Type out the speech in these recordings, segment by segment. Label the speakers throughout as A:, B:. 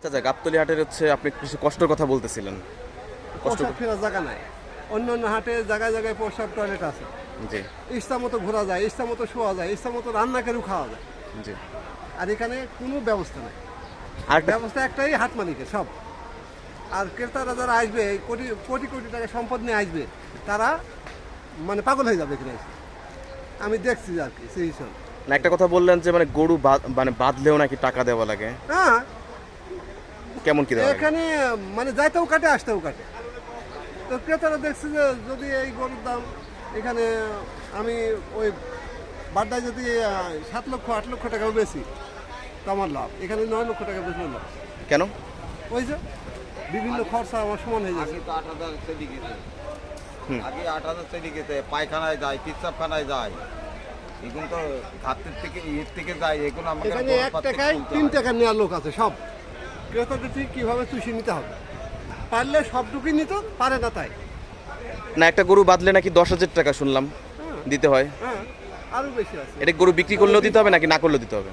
A: আচ্ছা, গাবতলী হাটের হচ্ছে আপনি কিছু কষ্টের কথা বলতেছিলেন। কষ্ট
B: প্রসাব ফেরার জায়গা নাই। অন্য অন্য হাটে জায়গায় জায়গায় প্রসাব টয়লেট আছে,
A: জি
B: ইচ্ছা মতো ঘোরা যায়, ইচ্ছা মতো শোয়া যায়, ইচ্ছা মতো রান্না করেও খাওয়া যায়।
A: জি।
B: আর এখানে কোনো ব্যবস্থা নেই।
A: আরেকটা
B: ব্যবস্থা একটাই, হাট মালিকের সব। আর ক্রেতারা যারা আসবে, এই কোটি কোটি কোটি টাকা সম্পদ নিয়ে আসবে, তারা মানে পাগল হয়ে যাবে এখানে এসে। আমি দেখছি আর কি সেই হিসাবে।
A: না, একটা কথা বললেন যে মানে গরু মানে বাঁধলেও নাকি টাকা দেওয়া লাগে।
B: হ্যাঁ,
A: কেমন কি দেওয়া লাগে?
B: এখানে মানে যাইতেও কাটে, আসতেও কাটে। তো ক্রেতারা দেখছে যে যদি এই গরুর দাম এখানে আমি ওই বাড্ডায় যদি 7 লক্ষ 8 লক্ষ টাকাও বেশি, তো আমার লাভ। এখানে 9 লক্ষ টাকা বেশি লাভ।
A: কেন?
B: ওই যে বিভিন্ন খরচা আমার সমান হয়ে যাচ্ছে।
C: আগে তো 8,000 চলে গেছে।
A: হুম।
C: আগে 8,000 চলে গেছে, পায়খানায় যায়, পেচ্ছাবখানায় যায়। এখন তো ঘাটের থেকে থেকে যায়, এখন আমাকে
B: এখানে 1 টাকায় 3 টাকা নেওয়ার লোক আছে সব। ক্রেতাদের ঠিক কীভাবে চুষি নিতে হবে, পারলে সবটুকুই নিত, পারে না তাই।
A: না, একটা গরু বাঁধলে নাকি 10,000 টাকা শুনলাম দিতে হয়।
B: হ্যাঁ, আরও বেশি আছে।
A: এটা গরু বিক্রি করলেও দিতে হবে নাকি না করলেও দিতে হবে?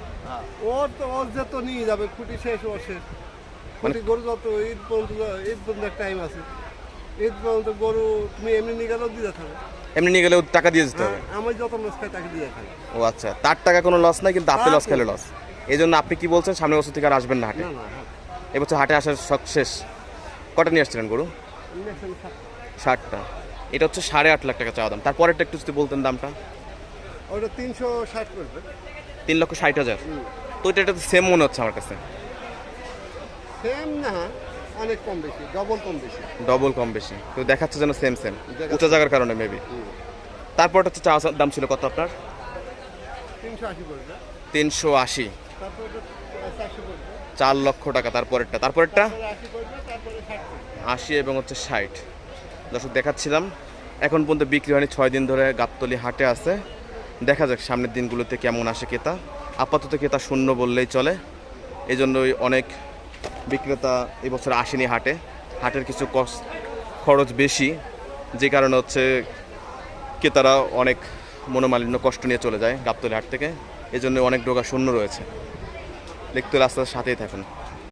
B: ওর যে তো নিয়ে যাবে, খুঁটি শেষ, ওর শেষ। খুঁটি গরু যত ঈদ পর্যন্ত একটা টাইম আছে। ঈদ পর্যন্ত গরু তুমি এমনি নিয়ে গেলেও দিয়ে থাকবে।
A: এমনি নিয়ে গেলেও টাকা দিয়ে দিতে হবে।
B: আমি যত লস খাই তাকে দিয়ে থাকি।
A: ও আচ্ছা, তার টাকা কোনো লস নাই, কিন্তু আপনি
B: তার
A: লস খেলে
B: কোনো-
A: লস। এই জন্য আপনি কি বলছেন, সামনের বছর থেকে আর আসবেন না হাটে?
B: না না, হ্যাঁ,
A: এবছর হাটে আসার শখ শেষ। কটা নিয়ে আসছিলেন গরু?
B: ইঞ্জেকশন
A: 60টা। এটা হচ্ছে 8.5 লাখ টাকা চাওয়া দাম। তারপরেরটা একটু যদি বলতেন দামটা।
B: ওটা 360 করবে।
A: 3,60,000। তো এটা সেম মনে হচ্ছে আমার কাছে।
B: সেম না, অনেক কম বেশি, ডবল কম বেশি।
A: ডবল কম বেশি তো দেখাচ্ছে যেন সেম সেম,
B: দেখাচ্ছে।
A: উঁচা জায়গার কারণে মেবি। তারপরটা হচ্ছে চাওয়া দাম ছিল কত আপনার?
B: 380 করবে।
A: 380।
B: তারপর 400 করবে।
A: 4 লক্ষ টাকা। তারপরেরটা
B: তারপরে 80 করবে, তারপরে 60 করবে।
A: 80 এবং হচ্ছে 60। দর্শক দেখাচ্ছিলাম, এখন পর্যন্ত বিক্রি হয়নি। 6 দিন ধরে গাবতলী হাটে আছে। দেখা যাক সামনের দিনগুলোতে কেমন আসে ক্রেতা। আপাতত ক্রেতা শূন্য বললেই চলে। এই জন্যই অনেক বিক্রেতা এবছর আসেনি হাটে। হাটের কিছু খরচ বেশি, যে কারণে হচ্ছে ক্রেতারা অনেক মনোমালিন্য কষ্ট নিয়ে চলে যায় গাবতলী হাট থেকে। এই জন্য অনেক ডোকা শূন্য রয়েছে। দেখতে রাস্তার সাথেই থাকুন।